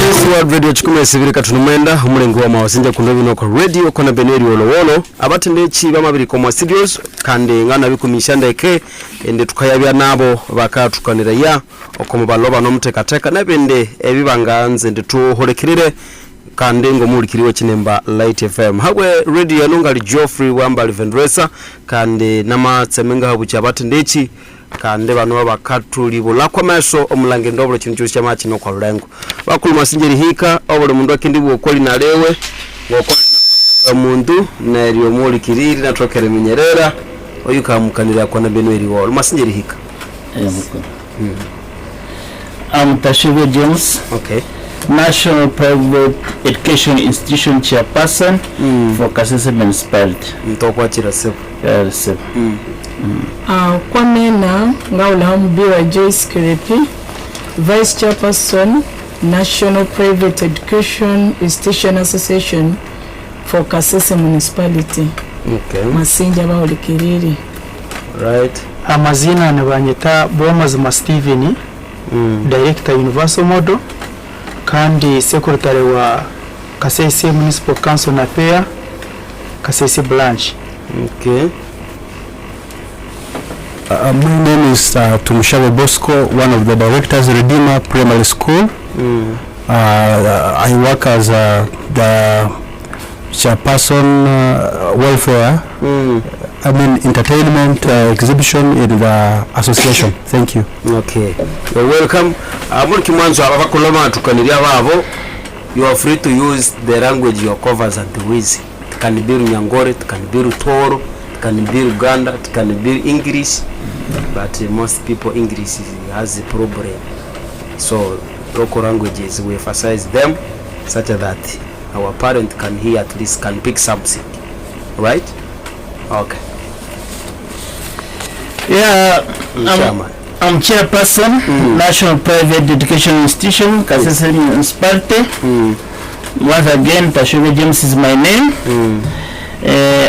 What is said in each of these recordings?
World Radio chikume sibiri katunumenda umulengo wa mawasinja kundobi ko radio kona beneri olowolo abatendechi bamabiri ko studios kandi ngana bikumishanda eke ende tukayabya nabo bakatukanira ya okomubaloba no mutekateka nabende ebibanganze ndituholekirire kandi ngo mulikiriwe kinemba Lite FM hawe radio yanungali Geoffrey Wambali Vendresa kandi namatsemenga habucha abatendechi kandi bano bakatuli bulakwa maso omulange ndobolo kintu cyamachi no kwa lulengo bakulu masinjeri hika obole mundu akindi bwokoli na lewe ngokwa mundu na riyo muri kiriri na tokere minyerera oyuka mukanira kwa na benweri wolo masinjeri hika Tashiwe James, okay, National Private Education Institution Chairperson for Kasese Municipality. Mtokwa chirasepo. Yes. Kwa mena ngaula hambiwa Joyce Kirepi, Vice Chairperson, National Private Education Institution Association for Kasese Municipality. Okay. Masinja bauli kiriri. Right. Amazina nabanyeta Bomazima Steven, Director Universal Model, kandi Secretary wa Kasese Municipal Council na Pair, Kasese Branch. Okay. My name is Tumushawe Bosco, one of the directors, Redeemer Primary School. I work as the chairperson welfare, entertainment exhibition in the association. Thank you. Okay. You're welcome. Muliki mwanzo abakuloma tukaniria babo. You are free to use the language your covers and the wizi. Tukanibiru Nyangore, tukanibiru Toro, tukanibiru Uganda, tukanibiru English. But most people English has a problem. So local languages we emphasize them such that our parent can hear, at least can pick something. Right? Okay. Yeah, I'm Chairperson, National Private Education Institution, Kasese Municipality. Once again, Tashiwe James is my name.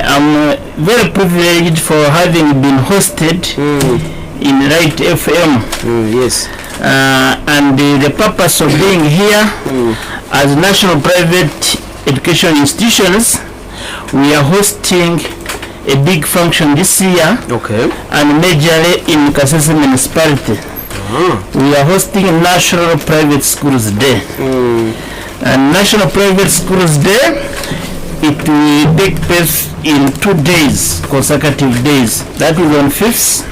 I'm very privileged for having been hosted in Lite FM. Yes. And the purpose of being here as National Private Education Institutions, we are hosting a big function this year. Okay. And majorly in Kasese Municipality. We are hosting National Private Schools Day. And National Private Schools Day, it will take place in 2 days, consecutive days. That is on 5th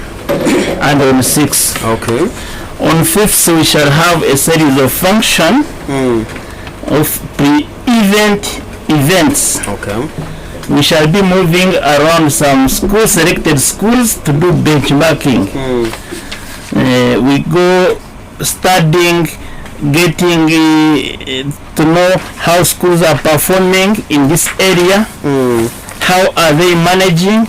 and on 6th. Okay. On 5th we shall have a series of function of events. Okay. We shall be moving around some selected schools to do benchmarking. We go studying, getting to know how schools are performing in this area, how are they managing,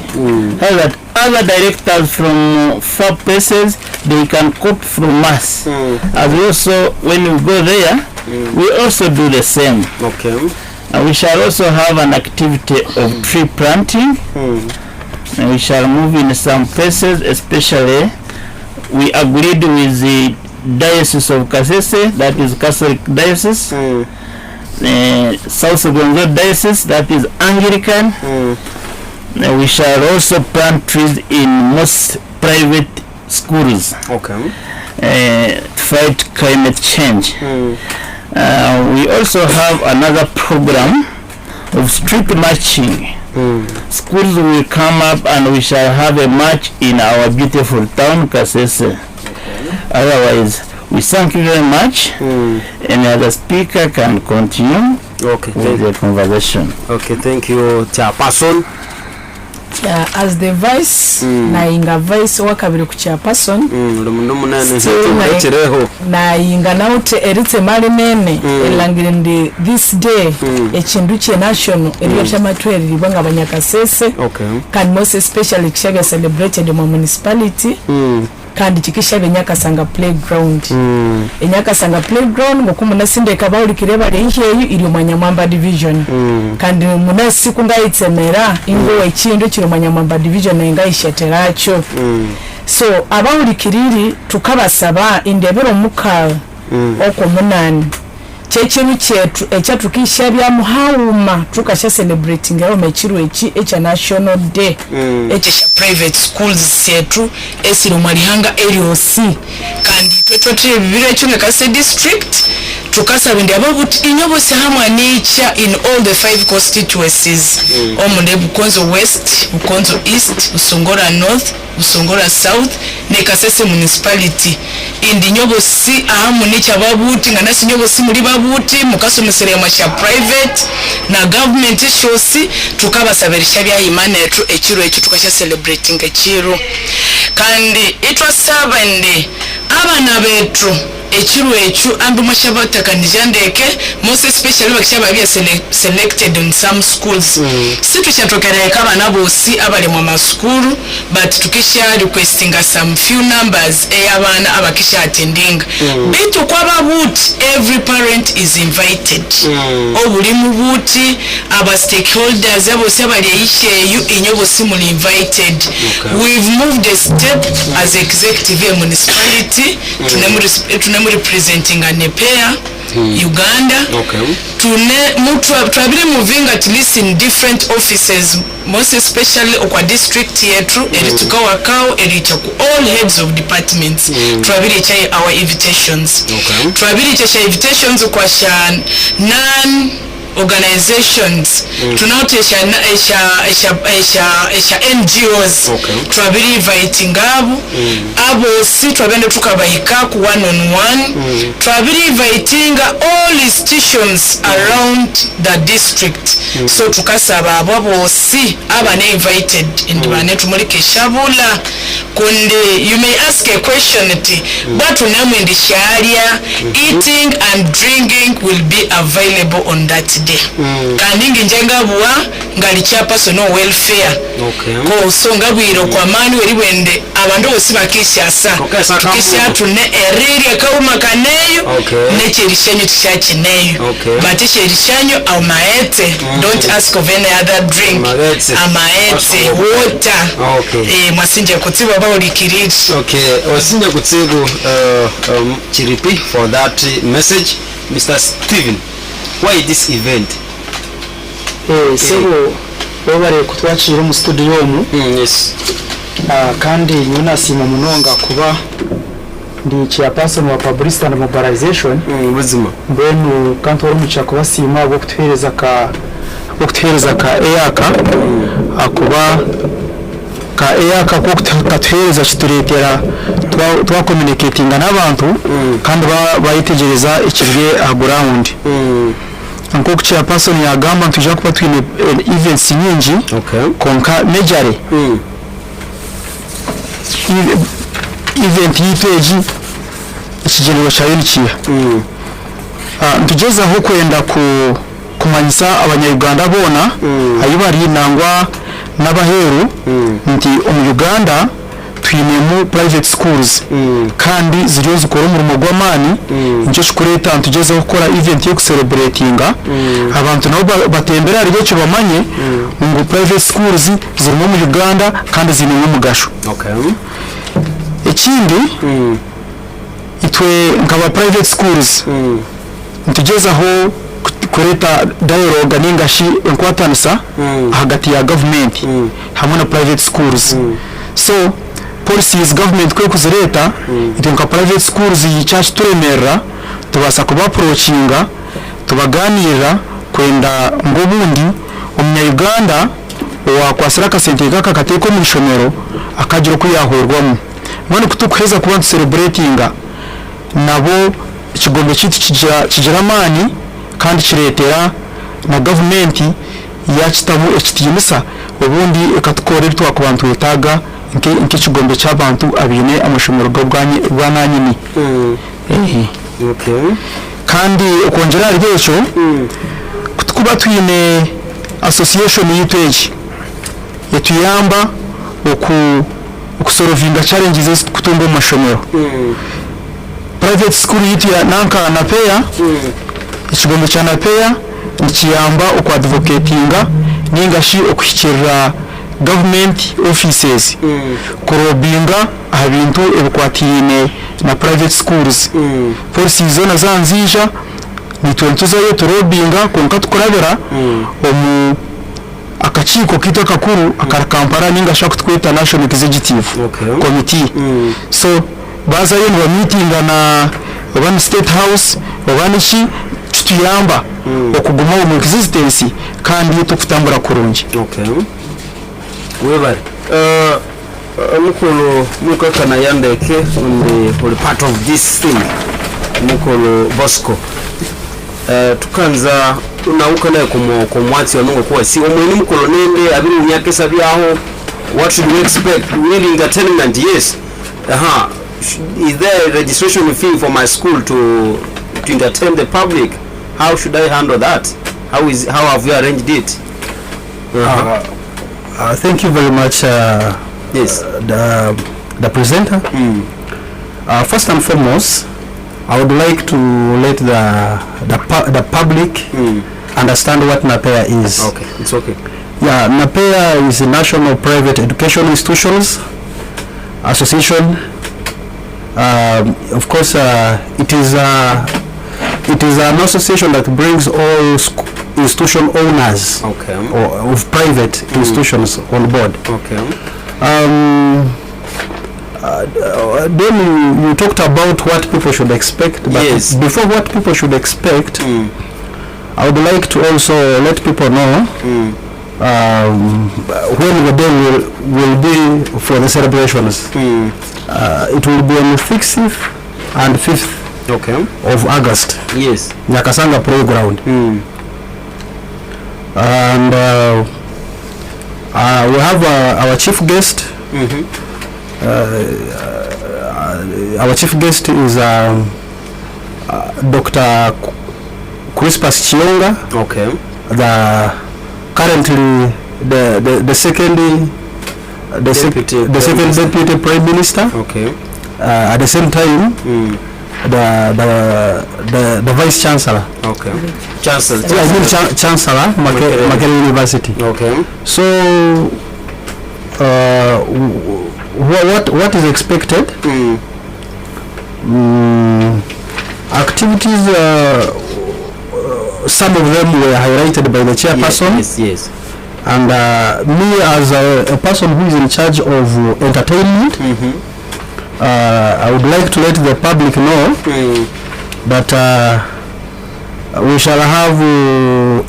how that other directors from far places they can copy from us. As also when we go there, we also do the same. Okay. And we shall also have an activity of tree planting. And we shall move in some places, especially we agreed with the Diocese of Kasese, that is Catholic Diocese, South Gonzo Diocese, that is Anglican. And we shall also plant trees in most private schools. Okay. To fight climate change. We also have another program of street marching. Schools will come up and we shall have a march in our beautiful town, Kasese. Otherwise, we thank you very much. Any other speaker can continue with the conversation. Okay, thank you, Chairperson. As the vice, na inga vice wakabiri ku chairperson, na inga naute erite mali nene elangirinde this day echindu che national eriyo chamatweri libanga abanyakasese. Okay. Can most especially kishaga celebrated mu municipality. Kandi chikishaga Nyakasanga playground. Nyakasanga playground ngokumu nasinde kabawuli kireba lenjeyu iri Manyamwamba division. Kandi munasi kungayitsemera ingo ekindu kiri Manyamwamba division engayisheteracho. So abawuli kiriri tukabasaba indebero muka oko munani chechiru chetu echatukisha bya muhauma tukasha celebrating aho mechiru echa national day echa private schools chetu esiro mwalihanga LOC kandi twetwe bibire chunga kase district tukasaba ndi ababuti inyobo sehamwa nature in all the 5 constituencies omunde Bukonzo West, Bukonzo East, Usongora North, Usongora South ne Kasese municipality indi nyobo si ahamu nature babuti nganasi nyobo si muri babuti mukasomesere ya masha private na government ishosi tukabasaberisha bya imana yetu ekiro echo tukasha celebrating ekiro kandi itwasaba ndi abana betu ekiro echo ambi mwashabatakaniza ndeke most especially bakishaba bya selected in some schools situ chatokera ekaba bosi abali mu maskulu but tukisha requesting some few numbers eyabana abakisha attending bitu kwa babuti every parent is invited obuli mu buti aba stakeholders abo sebali yisheyu inyobo simuli invited we've moved a step as executive municipality tunemu representing Nepal, Uganda. Twabiri moving at least in different offices, most especially okwa district yetu erituka wakao eritaku all heads of departments. Twabiri chai our invitations. Twabiri chai invitations kwa shan organizations tunotesha NGOs twabiri inviting abo si twabende tukabahika ku one on one twabiri inviting all institutions around the district so tukasaba abo si abane invited and bane tumulike shabula kunde you may ask a question but unamwe ndisharia eating and drinking will be available on that day kandingi njenga buwa ngali chairperson welfare ko usonga bwiro kwa mani wende abandu bose bakishasa tukisha tune eriri kauma kaneyo necherishanyo tishachineyo batisherishanyo au maete don't ask of any other drink amaete water mwasinje kutsiba baulikiriri wasinje kutsibu chiripi for that message. Mr. Steven, why this event? Sebo babare kutwakira mu studio mu yes kandi nyuna sima munonga kuba ndi chairperson wa publicity and mobilization buzima mbenu kanto mu cyakuba sima bo kutuhereza ka eyaka akuba ka eyaka ko katuhereza kituretera twa communicating n'abantu kandi bayitegereza ikibwe ground nko chairperson ya gamba tujya kuba twine events nyingi konka majare event yiteji ikigenero cya unikia tugeza aho kwenda kumanyisa abanyayuganda bona ayo bari nangwa n'abaheru nti mu Uganda twinemu private schools kandi ziriyo zikora umurimo gw'amani nicyo kikureta tugeze gukora event yo celebratinga abantu nabo batembera ari cyo bamanye ngo private schools zirimo mu Uganda kandi zinemu mugasho ikindi itwe nkaba private schools tugeze aho kureta dialogue ningashi enkwatanisa hagati ya government hamwe na private schools so policies government kwe kuzireta itonka private schools yicaje turemera tubasa kuba approachinga tubaganira kwenda ngobundi umunyayuganda wa kwasira kasente kaka kateko mu shomero akagira ko yahorwamo mwana kutukweza kuba celebratinga nabo ikigombe cyiti kigiramani kandi kiretera na government yakitabu ekitiyimisa ubundi ekatukorera twakubantu etaga nke kigombe cy'abantu abine amashomero bwananyini kandi ukongera ryecho kuba twine association yitweje yatuyamba okusorovinga challenges kutumba amashomero private school yitu ya nanka na peya ikigombe cya napeya nikiyamba okwadvocatinga ningashi okushyikirira government offices kurobinga abintu ebikwatine na private schools policies zona zanzija nitwentuzayo turobinga konka tukurabira omu akakiiko kitu akakuru akarakampara ninga shaka twita National Executive Committee. So bazayo ni meeting na one State House obanishi tutuyamba okuguma mu existence kandi tukutambura kurungi. Webari mukolo mukakana yandeke on part of this thing mukolo Bosco tukanza unauka naye ku mwatsi wanongo kuwa si omweni mukolo nende abiri unyakesa byaho. What should we expect? Really entertainment, yes. Is there a registration fee for my school to entertain the public? How should I handle that? How have you arranged it? Thank you very much, yes, the presenter. First and foremost, I would like to let the public understand what NAPEA is. Okay, it's okay. Yeah, NAPEA is a National Private Education Institutions Association. Of course, it is an association that brings all institution owners of private institutions on board. Then you talked about what people should expect, but yes, before what people should expect, I would like to also let people know when the day will be for the celebrations. It will be on the 6th and 5th of August. Yes. Nyakasanga Playground. And we have our chief guest. Our chief guest is Dr. Crispus Chionga. Currently the second deputy prime minister. At the same time, the vice chancellor. Chancellor Makerere University. So what is expected? Activities, some of them were highlighted by the chairperson. Yes. And me as a person who is in charge of entertainment, I would like to let the public know that we shall have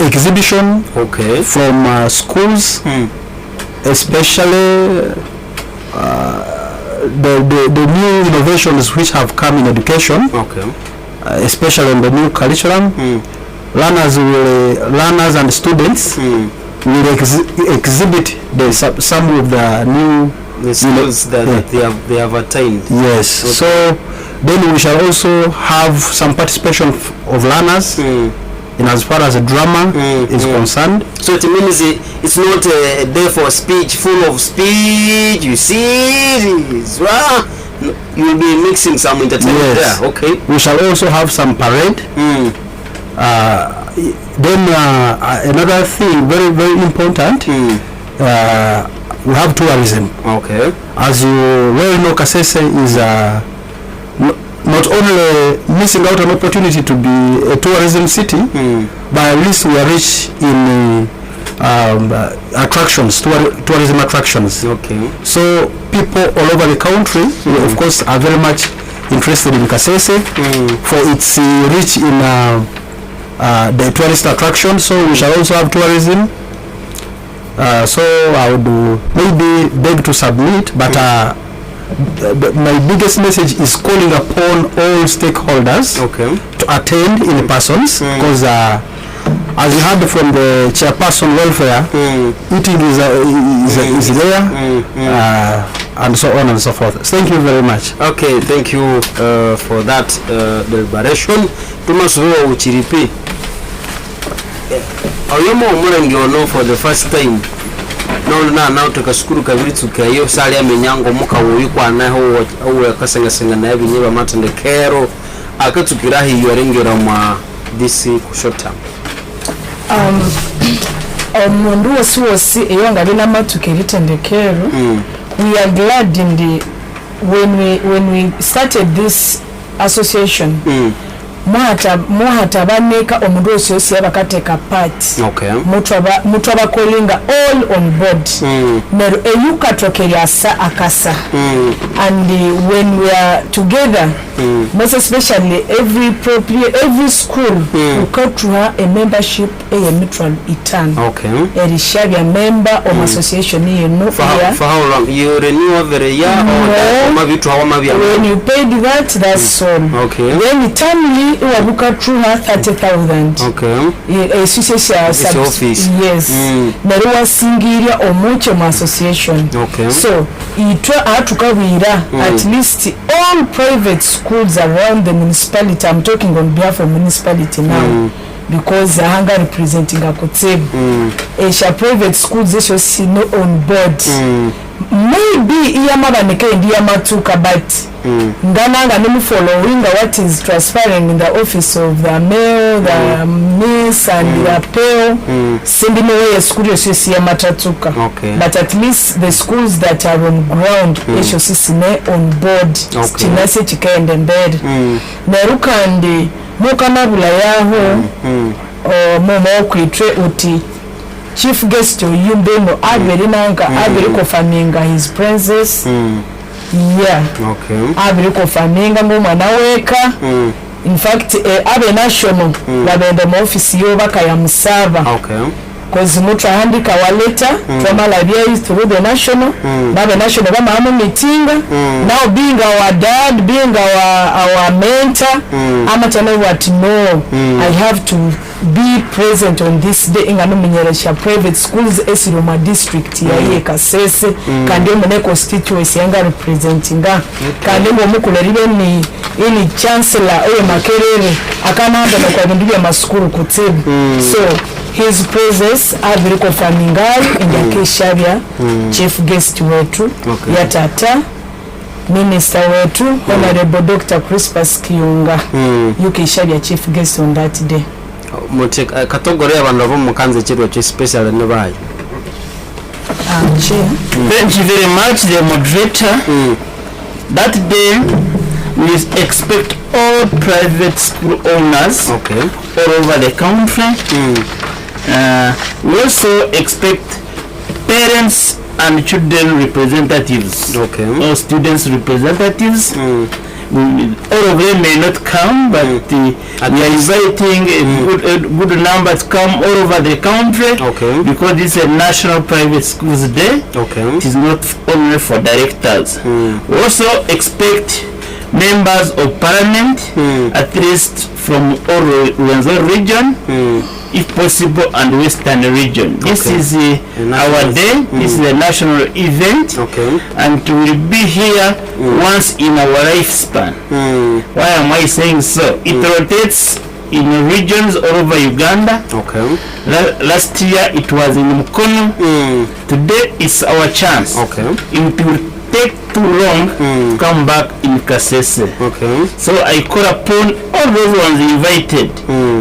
exhibition from schools, especially the new innovations which have come in education, especially in the new curriculum. Learners and students will exhibit some of the new skills that they have attained. Yes. So then we shall also have some participation of learners in as far as the drama is concerned. So it means it's not a day for speech, full of speech. You see, you will be mixing some entertainment there. We shall also have some parade. Then another thing very, very important, we have tourism. As you well know, Kasese is not only missing out an opportunity to be a tourism city, but at least we are rich in attractions, tourism attractions. So people all over the country, of course, are very much interested in Kasese for its rich in the tourist attraction. So we shall also have tourism. So I would maybe beg to submit, but my biggest message is calling upon all stakeholders to attend in persons, because as you heard from the chairperson welfare, eating is there, and so on and so forth. Thank you very much. Okay, thank you for that deliberation. Tumasubiwa uchiripi. Oyomo omulenge ono for the first time. Now tukashukuru kabiri tukayo sali amenyango muka woyikwana ho kasenga na yabinyeba matendekero akatukirahi yorengera mwa this kushota. Omundu wose eyonga bina matukeritendekero. We are glad in when we started this association. muhatabaneka omundu osi abakateeka part Okay. mutu abakolinga all on board nero eyukatokeri akasa and when we are together most especially every school ukatuha a membership a neutral itan erishabya member of association yenu for how long you renew every year or mabitu hawa mabya when you paid that's all then eternally wabukatuha 30,000 association yes nero wasingirya omuche mu association so itwe atukabira at least all private schools around the municipality. I'm talking on behalf of municipality now because ahanga representing Akotsebu esha private schools esho sino on board maybe iyamabaneka ndi yamatuka but ngananga nimu following what is transferring in the office of the mayor, the miss and the pale sindi way school esho si yamatatuka but at least the schools that are on ground esho sisine on board chinase chikaende mbere nerukandi mukamabula yaho momo okwitre uti chief guest oyumbeno abere nanga abere kofaminga his princess abere kofaminga ngomwana weka in fact abe national babende mu office yo bakayamusaba because mutu ahandika wa letter twamalabya through the national babe national bamamu meeting now being our dad, being our mentor ama tell what no I have to be present on this day ingano menyeresha private schools esiroma district ya Kasese kandi mune constituency yanga representing kandi ngomukuleribe ni chancellor oye Makerere akananda no kwa bindu bya maskuru Kotsebu so his presence abiri confirming indakeshabya chief guest wetu ya tata minister wetu honorable Dr. Crispus Kiyunga yukeshabya chief guest on that day mutek katogore abantu abo mukanze kirwa cyo special ne bayi thank you very much the moderator that day we expect all private school owners all over the country we also expect parents and children representatives or students representatives all of them may not come but we are inviting a good number to come all over the country because this is a national private schools day it is not only for directors we also expect members of parliament at least from all Rwenzori region if possible and western region this is our day this is a national event and we will be here once in our lifespan why am I saying so it rotates in regions all over Uganda last year it was in Mukono today it's our chance it will take too long to come back in Kasese so I call upon all those ones invited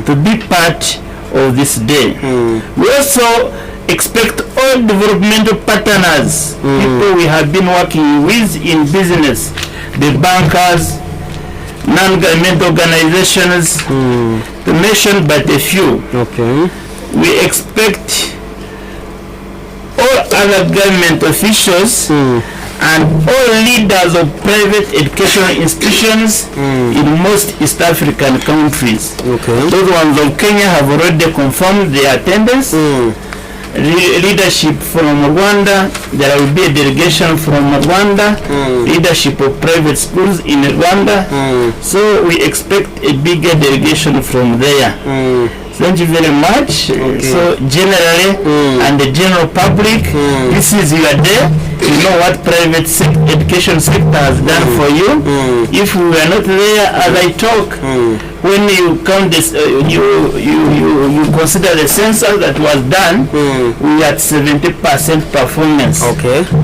to be part of this day we also expect all developmental partners people we have been working with in business the bankers non-governmental organizations to mention but a few we expect all other government officials and all leaders of private educational institutions in most East African countries. Those ones of Kenya have already confirmed their attendance. Leadership from Rwanda, there will be a delegation from Rwanda, leadership of private schools in Rwanda, so we expect a bigger delegation from there. Thank you very much. So generally and the general public, this is your day. You know what private education sector has done for you. If we were not there as I talk, when you count this, you consider the census that was done, we had 70% performance.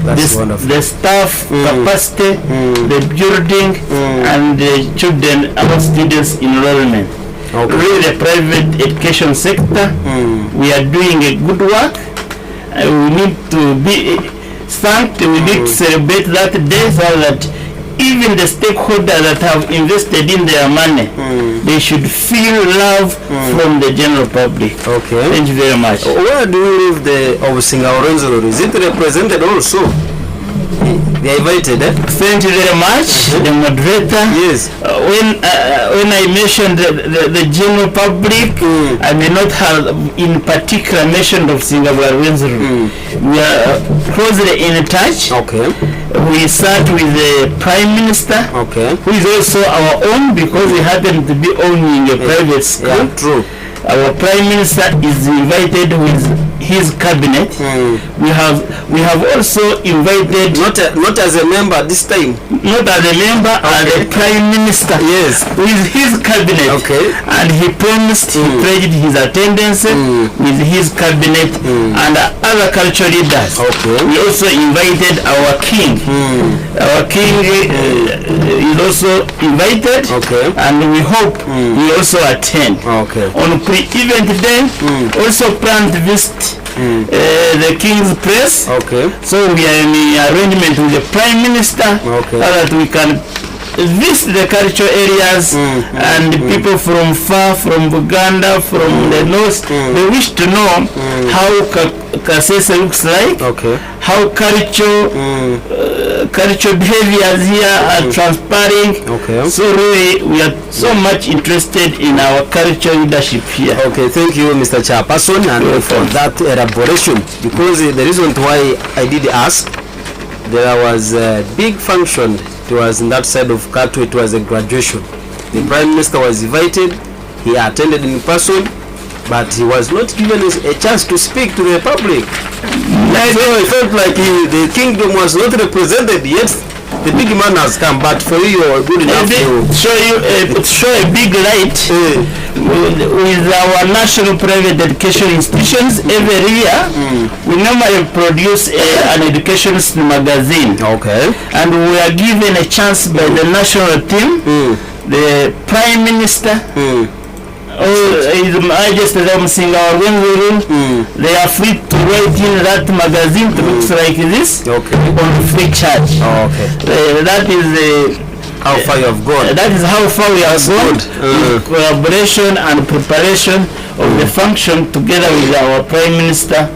That's wonderful. The staff capacity, the building, and the children, our students enrollment. Really the private education sector, we are doing a good work. We need to be thanked, we need to celebrate that day so that even the stakeholders that have invested in their money, they should feel love from the general public. Okay. Thank you very much. Where do you live the Obusinga Orenzolo? Is it represented also? They are invited, eh? Thank you very much, the moderator. Yes. When I mentioned the general public, I may not have in particular mentioned of Singapore Wenzuru. We are closely in touch. Okay. We start with the Prime Minister, Okay. who is also our own because we happen to be owning a private school. Yeah, true. Our Prime Minister is invited with his cabinet. We have also invited Not as a member this time. not as a member, as the Prime Minister. Yes. With his cabinet. Okay. And he promised, he pledged his attendance with his cabinet and other cultural leaders. Okay. We also invited our king. Our king is also invited. Okay. And we hope he also attend. Okay. On pre-event day, also plan to visit the King's Press. Okay. So we are in arrangement with the Prime Minister Okay. so that we can visit the cultural areas and people from far, from Uganda, from the north. They wish to know how Kasese looks like, Okay. how cultural behaviors here are transpiring. Okay. So really, we are so much interested in our cultural leadership here. Okay, thank you, Mr. Chairperson, and for that elaboration. Because the reason why I did ask, there was a big function. It was in that side of Kato. It was a graduation. The Prime Minister was invited. He attended in person, but he was not given a chance to speak to the public. So I felt like the kingdom was not represented yet. The big man has come, but for you, you're good enough to Show a big light with our national private education institutions. Every year, we normally produce an education magazine. Okay. And we are given a chance by the national team, the Prime Minister, His Majesty they are free to write in that magazine to looks like this on free charge. That is how far you have gone. That is how far we have gone in collaboration and preparation of the function together with our Prime Minister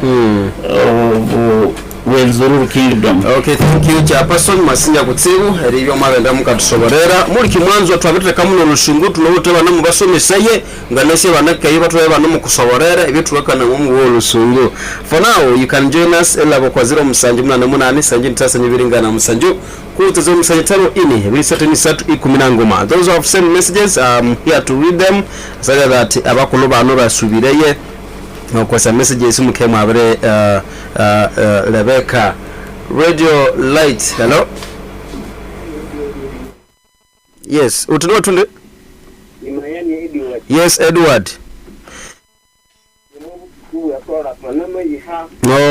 of Wenzuru Kingdom. Okay, thank you Chairperson Masinya Kutsibu eribyo mabenda mukatusoborera muri kimwanzo twabitire kamuno lushingu tunobote bana mubasomeseye nganese banakaye batwaye bana mukusoborera ibyo tuwekana mu lusungu. For now you can join us elabo kwa 0788 sanje ntasa nyibiringana musanju kutezo musanje tano ini bisate ni satu 10 ngoma. Those have sent messages, here to read them so that abakulo bano basubireye kwa some messages mukema abere Rebecca Radio Lite. Hello. Yes, utuno tunde. Yes, Edward.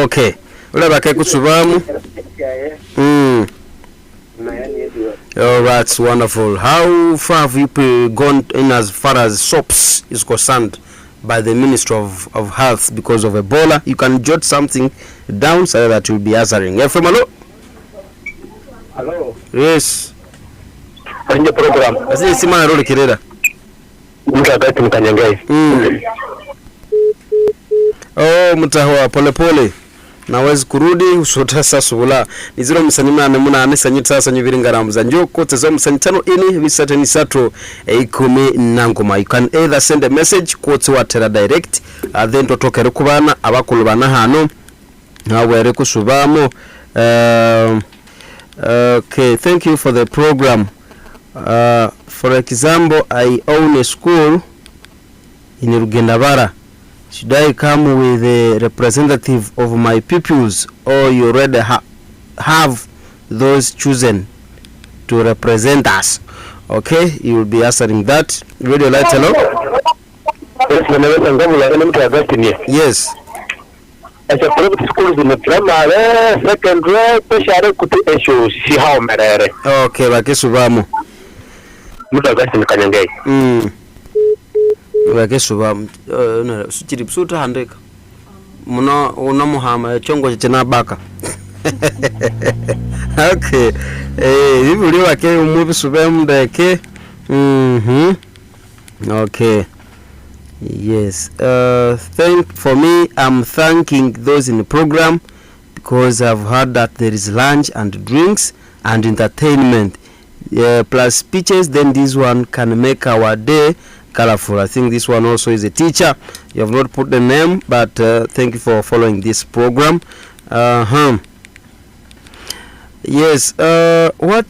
Okay. Ulabake kusubamu. Oh, that's wonderful. How far have you gone in as far as soaps is concerned by the Ministry of Health because of Ebola? You can jot something down so that you'll be answering. FM, hello? Hello. Yes. Kwenye program. Asi simana roli kireda. Mtakati mkanyangai. Oh, mtahoa pole pole. Nawezi kurudi usotasa subula ni 0788 sanyita sanyibiringana muzanjo kote zo musanyitano ini bisate ni sato 10 nangoma. You can either send a message kote watera direct then totoke kubana abakulu bana hano nawere kusubamo. Okay, thank you for the program. For example, I own a school in Rugendabara. Should I come with a representative of my pupils, or you already have those chosen to represent us? Okay, you will be answering that. Radio Lite, hello? Yes. As a private schools in the primary, secondary, tertiary, kutu issues, see how merere. Okay, bakisubamo. Mtakati mkanyangai. Bakisuba sukiri suta handeka muno unamuhama chongo chena baka Okay. Ibuli wake umubisube mndeke. Okay. Yes. For me, I'm thanking those in the program because I've heard that there is lunch and drinks and entertainment. Plus speeches, then this one can make our day colorful. I think this one also is a teacher. You have not put the name, but thank you for following this program. Yes. What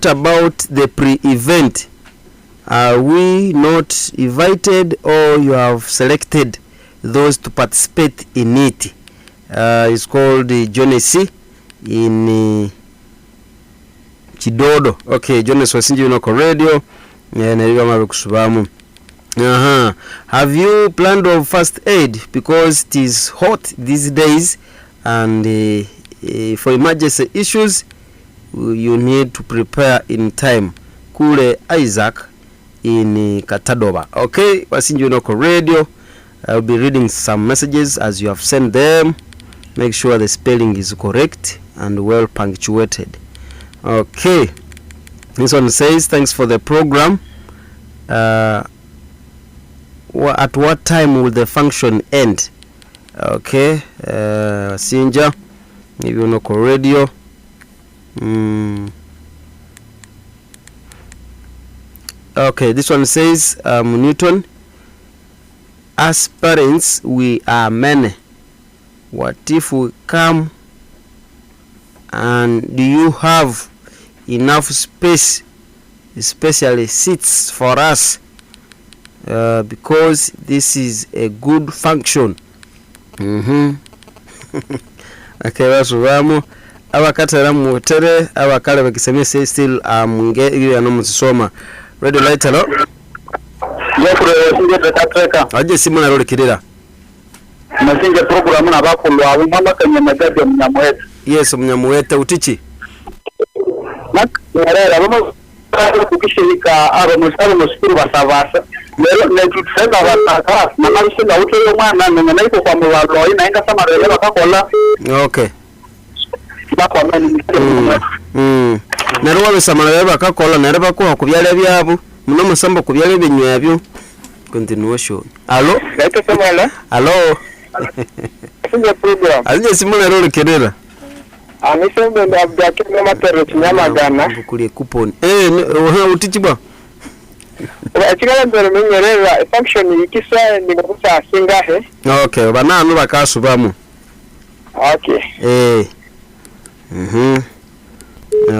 about the pre-event? Are we not invited, or you have selected those to participate in it? It's called the Jonesy in Chidodo. Okay, Jones wasinji unoko radio. Neriga mabikusubamu. Have you planned of first aid, because it is hot these days, and for emergency issues you need to prepare in time. Kule Isaac in Katadoba. Okay, wasinji unoko radio. I'll be reading some messages as you have sent them. Make sure the spelling is correct and well punctuated. Okay, this one says, thanks for the program. At what time will the function end? Okay, Sinja, maybe you know radio. Okay, this one says, Newton, as parents we are many. What if we come, and do you have enough space, especially seats for us, because this is a good function. Okay, basubamo abakatera mu tere abakale bakisemese still munge iyo no musoma radio Lite. Hello aje simu narole kirira nasinje program n'abakulu abo mamakanye magade munyamuheta. Yes, munyamuheta utichi nakarera abo kukishirika abo musikuru basabasa lero netutsenga bataka namashinga utyo mwana nene iko kwa mubalo ina inga sama rero bakakola. Okay, nero wabisamala rero bakakola nero bakuha kubyale byabo muno musamba kubyale binywabyo. Continuation. Allo Lite samala. Allo sinje program aje simona rero kerera amisembe ndabya kema matero kinyamagana bukuri coupon utichibwa akigala mbere menyerera function ikisa ndi ngokusa singahe. Okay, bananu bakasubamu. Okay.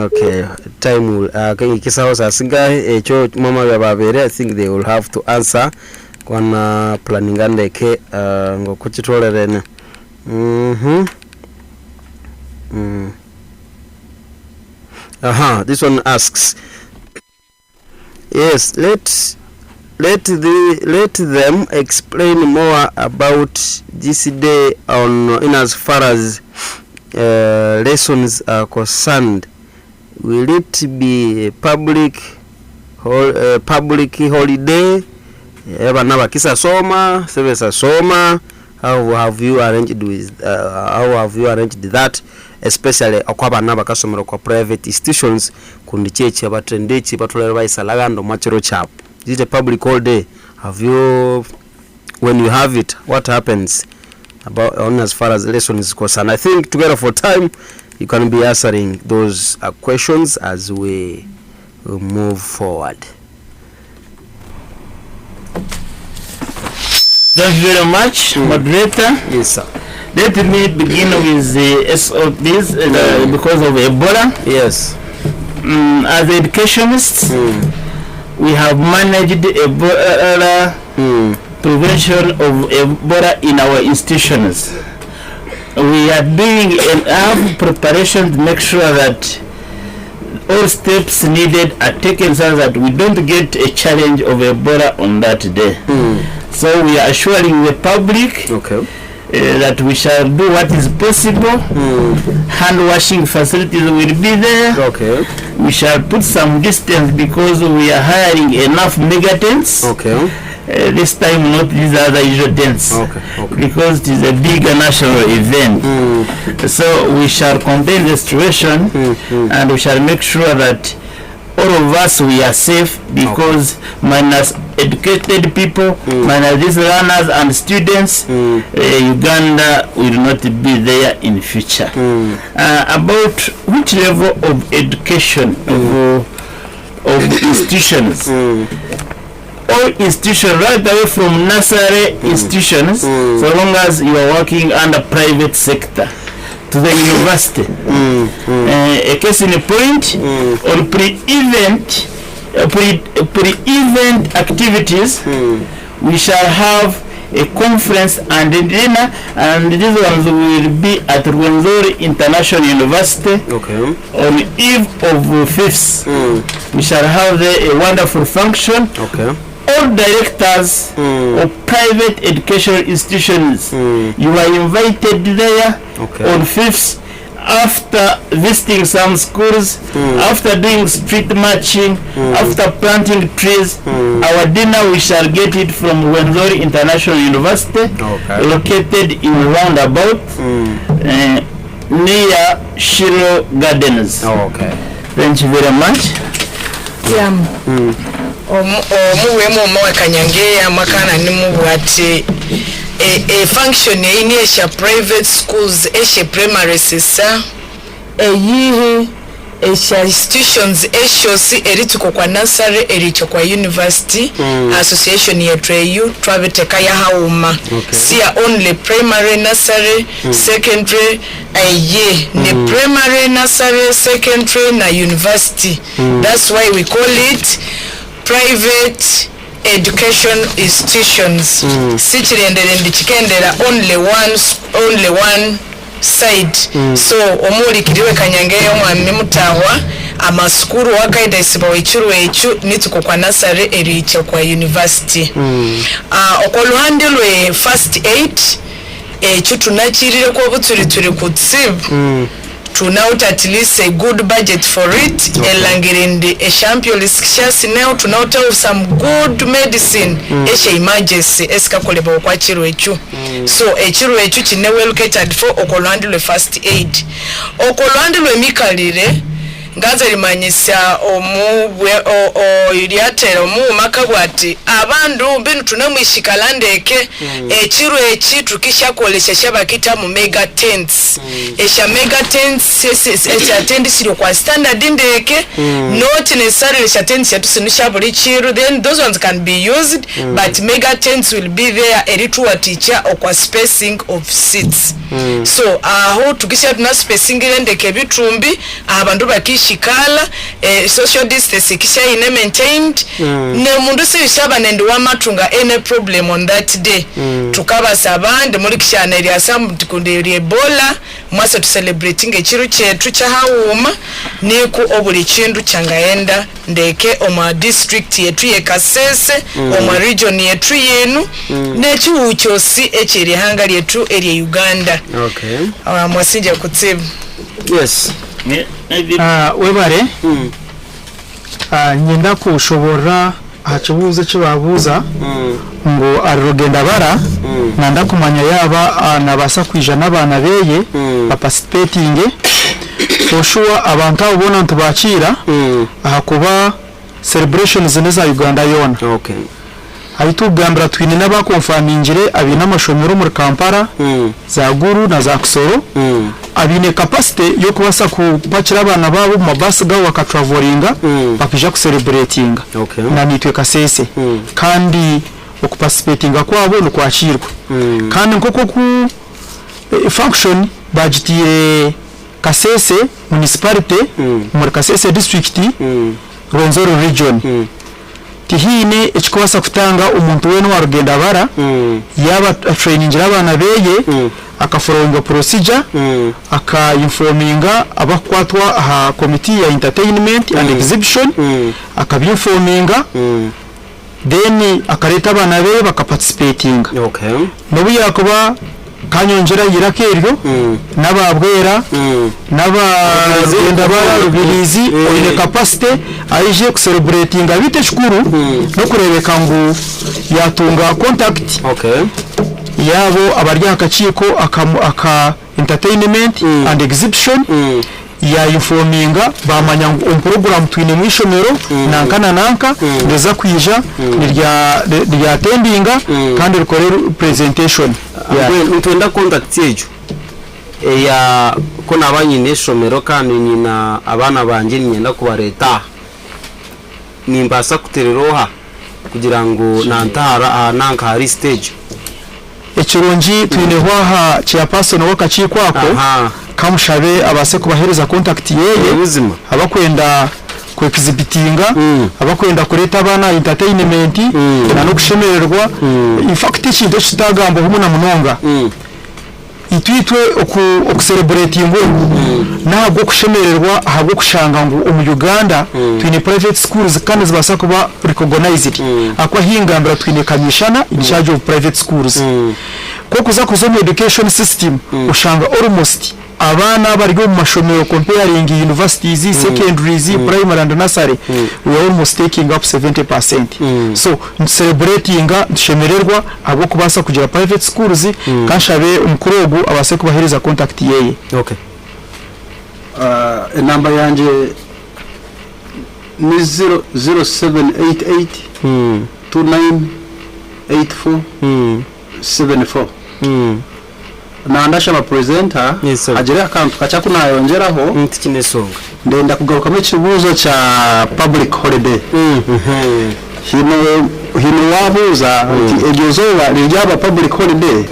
Okay, time will ikisa hosa singahe echo mama babere. I think they will have to answer kwana planning andeke ngokuchitolelene. This one asks, yes, let them explain more about this day in as far as lessons are concerned. Will it be a public holiday? Bana bakisa soma, sevesa soma. How have you arranged that, especially akwabana bakasomera kwa private institutions kundi chechi abatendechi batolera bayisalagando machero chap. Is it a public holiday? When you have it, what happens about as far as lessons is concerned? I think together for time you can be answering those questions as we move forward. Thank you very much, moderator. Yes, sir. Let me begin with the SOPs because of Ebola. Yes. As educationists, we have managed Ebola prevention of Ebola in our institutions. We are doing enough preparation to make sure that all steps needed are taken so that we don't get a challenge of Ebola on that day. So we are assuring the public that we shall do what is possible. Hand washing facilities will be there. We shall put some distance because we are hiring enough megatents. this time not these other usual dates, because it is a bigger national event. So we shall contain the situation and we shall make sure that all of us we are safe, because minus educated people, minus these learners and students, Uganda will not be there in future. About which level of education of institutions, all institutions, right away from nursery institutions, so long as you are working under private sector, to the university. A case in a point, or pre-event activities, we shall have a conference and a dinner, and these ones will be at Rwenzori International University on eve of 5th. We shall have there a wonderful function. All directors of private educational institutions, you are invited there on 5th, after visiting some schools, after doing street marching, after planting trees. Our dinner we shall get it from Rwenzori International University, located in roundabout near Shiro Gardens. Thank you very much. Omuwemu omuwa kanyangeya makana nimubwati a function in esha private schools, esha primary sisa eyihe esha institutions esho si erituko kwa nursery ericho kwa university association yetu eyu twabiteka ya hauma siya only primary, nursery, secondary eye ni primary, nursery, secondary na university. That's why we call it private education institutions. Sichirendere ndichikendera only one side. So omuli kiriwe kanyangeyo mwami mutahwa amaskuru wakaida isibawe ichuru echu nituko kwa nursery ericho kwa university. Okoluhandi lwe first aid echu tunachirire kwa buturi turi kutsibu. Tunaut at least a good budget for it. Elangirindi a champion is now tunaut some good medicine. Esha emergency eska koleba kwa chiru echu. So echiru echu chine well catered for okolwandilwe first aid. Okolwandilwe mikalire ngaza limanyisa iliatera omu makabwati abandu binu tunamwishikalande echiru echi tukisha kolesha shabakita mu mega tents. Esha mega tents esha tents siri kwa standard ndeke, not necessarily esha tents yatusinisha buli chiru, then those ones can be used, but mega tents will be there eritu wa teacher okwa spacing of seats. So aho tukisha tuna spacing ndeke bitumbi abandu bakishikala social distance kisha ine maintained ne mundu se shaba nende wa matunga any problem on that day tukaba sabande muri kishana eri asamu tikundiri Ebola mwasa tu celebrating echiru chetu cha hauma niku obuli chindu changaenda ndeke oma district yetu ye Kasese oma region yetu yenu nechi uchosi echiri hanga yetu eri Uganda. Mwasinja kutsibu. Yes. Webare nyenda kushobora hakibuze kibabuza ngo arrogenda bara nanda kumanya yaba nabasa kwijana abana beye participating oshuwa abantu abona ntubakira ahakuba celebrations neza Uganda yona. Abitugambira twine n'abakonfamingire abina amashomero muri Kampala za Guru na za Kusoro abine capacity yo kubasa kubakira abana babo mu mabasi gawo bakatravelinga bakija ku celebrating na nitwe Kasese kandi okuparticipatinga kwabo no kwakirwa kandi nkoko ku function budgetire Kasese municipality muri Kasese district Rwenzori region tihine ekikwasa kutanga umuntu wenu warugenda bara yaba training abana beye akafollowinga procedure aka informinga abakwatwa ha committee ya entertainment and exhibition akabinforminga then akareta abana beye bakaparticipating. Nobu yakuba kanyongera yirakeryo n'ababwera n'abagenda barubirizi oine capacity aije ku celebrating abite shukuru no kurebeka ngo yatunga contact yabo abarya akaciko aka entertainment and exhibition ya informinga bamanya program twine mwishomero nanka ndeza kwija nirya attendinga kandi rukorera presentation ntwenda contact yejo ya ko nabanyine shomero kandi nyina abana banje nyenda kubareta nimbasa kutereroha kugira ngo nantara nanka hari stage ekirungi twine hwaha chairperson wakachikwako kamushabe abase kubahereza contact yeye ubuzima abakwenda ku exhibitinga abakwenda kureta abana entertainment na no kushemererwa in fact ikintu kitagambo humuna munonga itwitwe oku celebrating nabwo kushemererwa ahabwo kushanga ngo mu Uganda twine private schools kandi zibasa kuba recognized akwa hingambira twine kamishana in charge of private schools ko kuza kuzo education system ushanga almost abana bari mu mashomero comparing universities secondaries primary and nursery we are almost taking up 70%. So celebrating nshemererwa abo kubasa kugira private schools kashabe umkurogo abase kubahereza contact yeye. Okay. Number yanje ni 0788 2984 na ndasha ma presenter agere akantu kacha kunayongeraho ntikinesonga ndenda kugaruka mu kibuzo cha public holiday hino wabuza ejozoba rijaba public holiday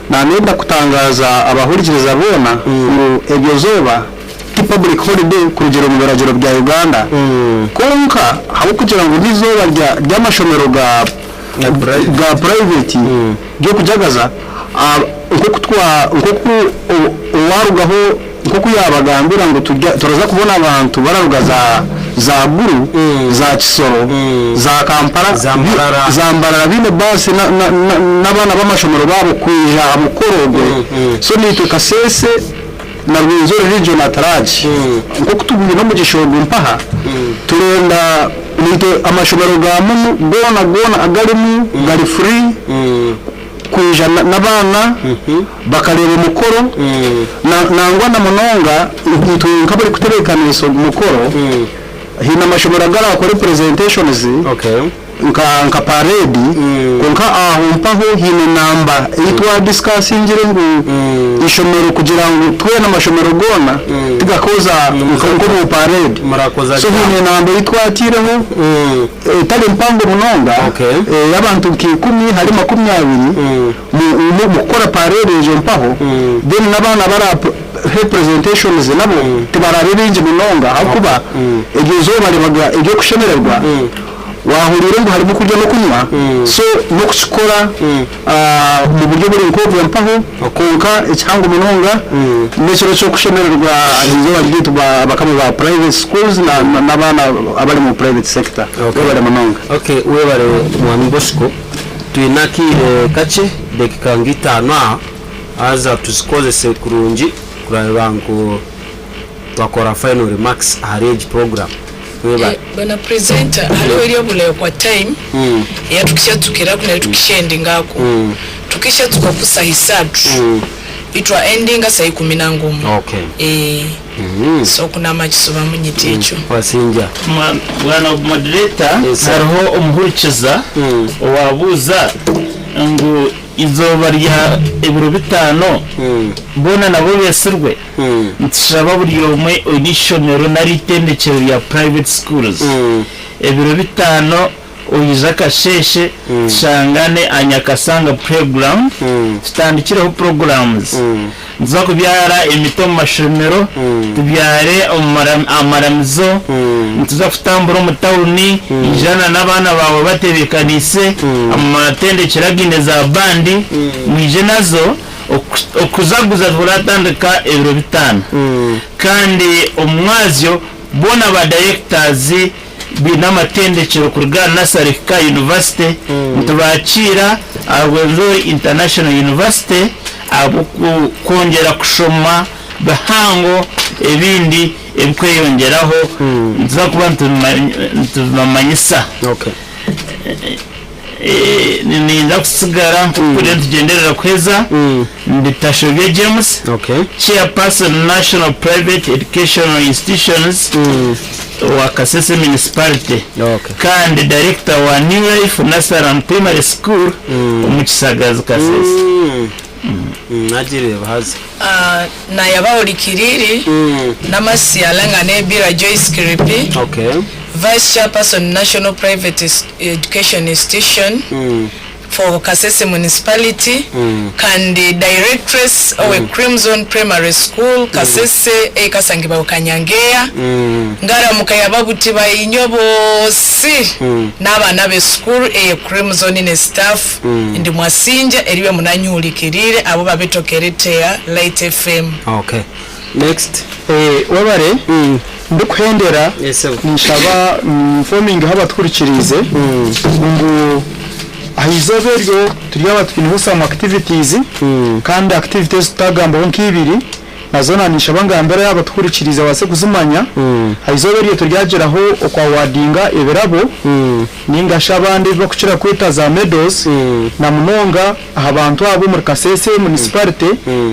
na nenda kutangaza abahurikiriza bona ngo ejozoba ki public holiday kurugero mu baragiro bya Uganda konka habo kugira ngo nizoba ry'amashomero ga private byo kujagaza uko warugaho uko yabagambira ngo turaza kubona abantu bararugaza za guru za Kisoro za Kampala zambarara bine base n'abana b'amashomero babo kwija mukorogo so nitwe Kasese na Rwenzori region ataraje uko kutubuye no mu gishogo mpaha turenda nitwe amashomero ga mu gona agarimu gari free kwija n'abana bakareba umukoro nangwa na munonga nkabari kuterekaniso umukoro hina amashomero agara akora presentations nka parade konka ahumpaho hino namba itwa discussing ngo ishomero kugira ngo twe n'amashomero gona tigakoza nko mu parade marakoza so hino namba itwa tireho tale mpango munonga y'abantu 10 hari 20 mu gukora parade je mpaho then nabana bara representations nabo tibarabe binje munonga hakuba egizo bari baga egyo kushemererwa wahurira ngo harimo kurya no kunywa so no kushikora mu buryo buri nkovu mpaho konka icyango munonga n'ikiro cyo kushemererwa izo bagiye bakama ba private schools n'abana abari mu private sector bari munonga. Okay, we bare mwami Bosco tuinaki kache dakika ngitano aza tuzikozese kurungi kuraba ngo twakora final remarks arrange program bana presenter haliwe iliyo bule kwa time ya tukisha tukira kuna tukisha ending ngako tukisha tukakusa hisatu itwa ending asa 10 ngumu. Okay. So kuna machisoba munyitecho wasinja bwana moderator hariho umuhurikiza wabuza ngo izoba rya ibiro bitano bona nabo besirwe ntishaba buri umwe initial na ritendekero ya private schools ibiro bitano uyiza kasheshe shangane anyakasanga program standikiraho programs nza kubyara imito mu mashomero tubyare amaramizo tuzafutambura mu tawuni ijana n'abana bawe batebekanise amatendekera gine za bandi mwije nazo okuzaguza turatandika ibiro bitano kandi umwazyo bona ba directors binamatendekero kurugana na Sarika University tubakira Rwenzori International University kongera kushoma bahango ebindi ebikweyongeraho nza kuba ntubamanyisa ninda kusigara kuri tugenderera kweza nditashobye James chairperson National Private Educational Institutions wa Kasese Municipality kandi director wa New Life Nursery and Primary School umukisagaza Kasese nagire bahazi na yabawuli kiriri namasiyalanga nebira Joyce Kiripi Vice Chairperson National Private Education Institution for Kasese Municipality kandi Directress of Crimson Primary School Kasese ekasangiba ukanyangea ngara mukayababuti bayinyobo si n'abana be school Crimson ne staff ndi mwasinja eribe munanyulikirire abo babetokeretea Lite FM. Next wabare ndikuhendera nshaba forming haba twurikirize ngo ahizoberyo turiya twintu some activities kandi activities tutagamba nk'ibiri nazona nishaba ngambera yaba twurikirize wase kuzimanya ahizoberyo turyageraho okwa wadinga eberabo ninga shabandi bakukira kwita za medals na munonga abantu abo muri Kasese municipality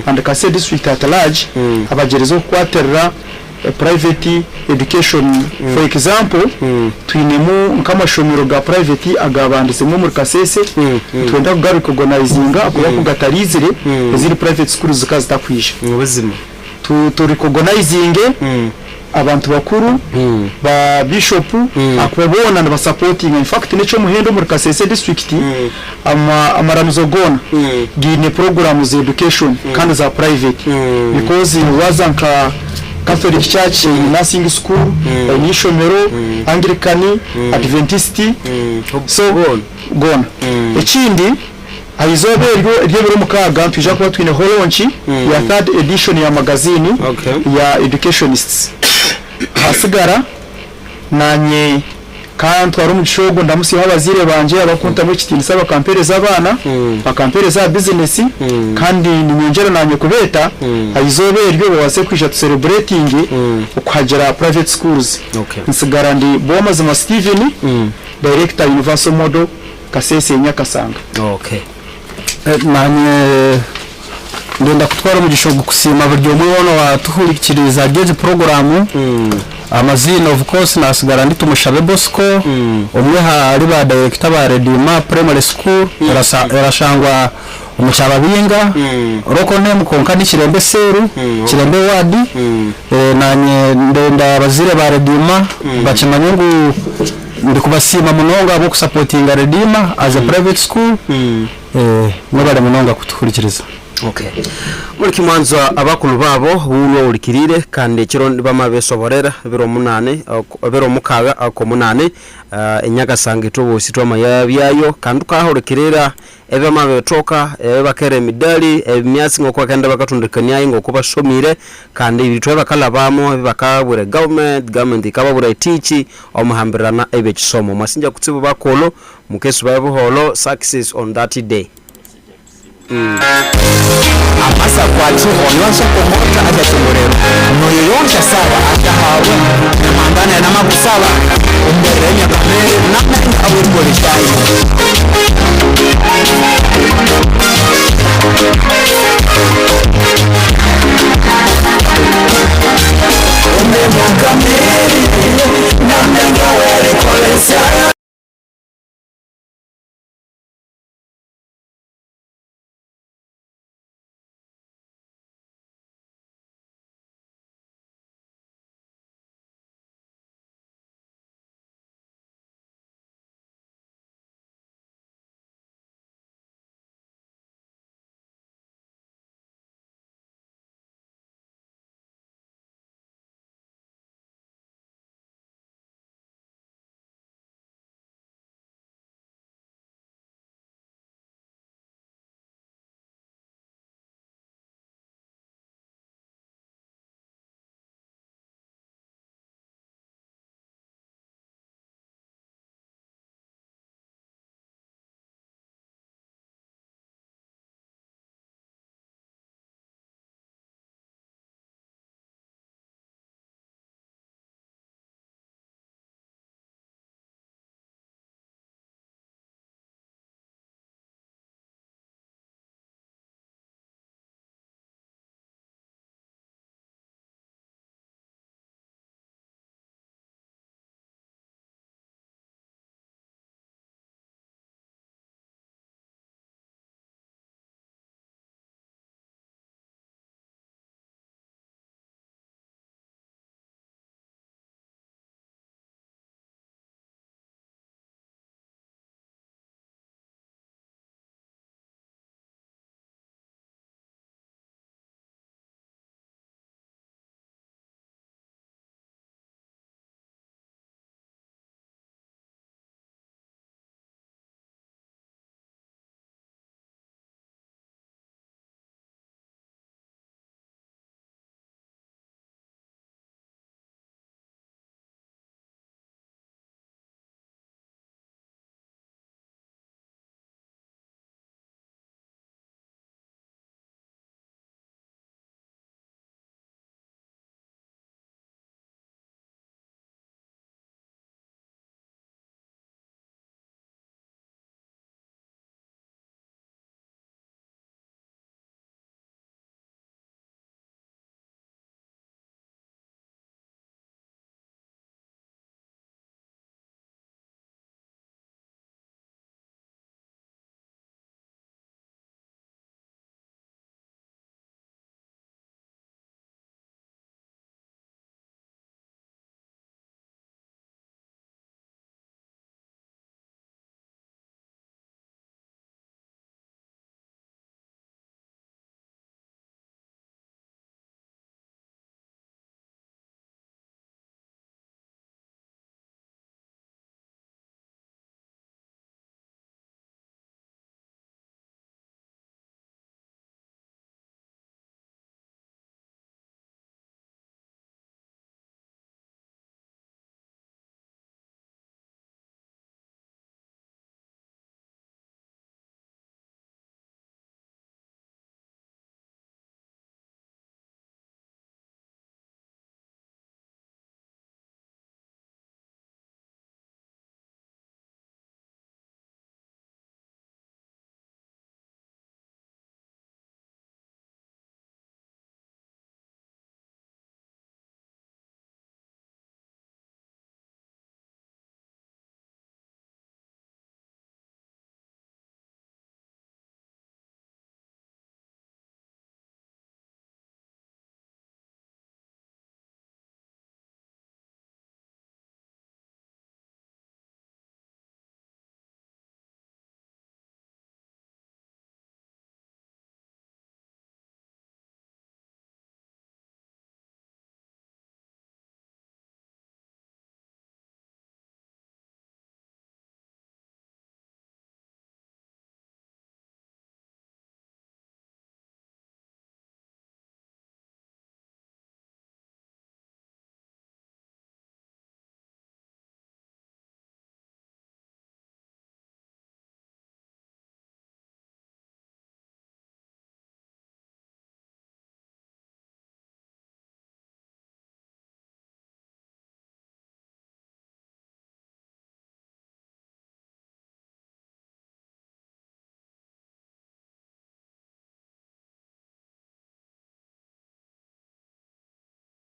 and Kasese district at large abagerezo kwaterera private education for example twinemu nkamashomero ga private agabandisemo muri Kasese twenda kugaruka organizinga akuba kugatarizire ziri private schools zikazitakwije ubuzima tu recognizinge abantu bakuru ba bishop akubona na supporting in fact necho muhendo muri Kasese district amaramizo gona gine programs education kandi za private because wazanka Catholic Church, nursing school, Nishomero, Anglican, Adventist, so gone. Ekindi aizoberyo ryebero mukaga tuje kuba twine holonchi ya third edition ya magazine ya educationists. Hasigara nanye kantu ari mugishogo ndamusi habazire banje abakunta mu kitini saba kampere z'abana bakampere za business kandi ninyongera nanye kubeta aizoberyo bawase kwisha to celebrating ukwagera private schools nsigara ndi Bomazima Steven director Universal Model Kasese Nyakasanga nanye ndenda kutwara mugishogo kusima buryo mubono watuhurikiriza geze program amazina of course nasigara ndi tumushabe Bosco umwe hari ba director ba Redima Primary School yarashangwa umucyababinga roko ne mukonka ni Kirembe Seru Kirembe Wadi nanye ndenda bazire ba Redima bakimanyungu ndi kubasima munonga abo supporting Redima as a private school mwabale munonga kutukurikiriza muri kimwanzo abakulu babo uno ulikirire kandi kiro bamabesoborera bero mukaga akomunane Enyagasanga itobosi toma yayo kandi ukahorikirira ebe mabetoka ebe bakere midali emyasi ngoko kanda bakatundikanya ngo kuba shomire kandi ibitwe bakalabamo bakabure government ikababura itichi omuhambirana ebe kisomo masinja kutsibu bakolo mukesu babuholo success on that day amasa kwa chuho niwansha komota aja chumorero noyo yonsha sawa atahawe na mandana na mabusaba umberenya kamere na abo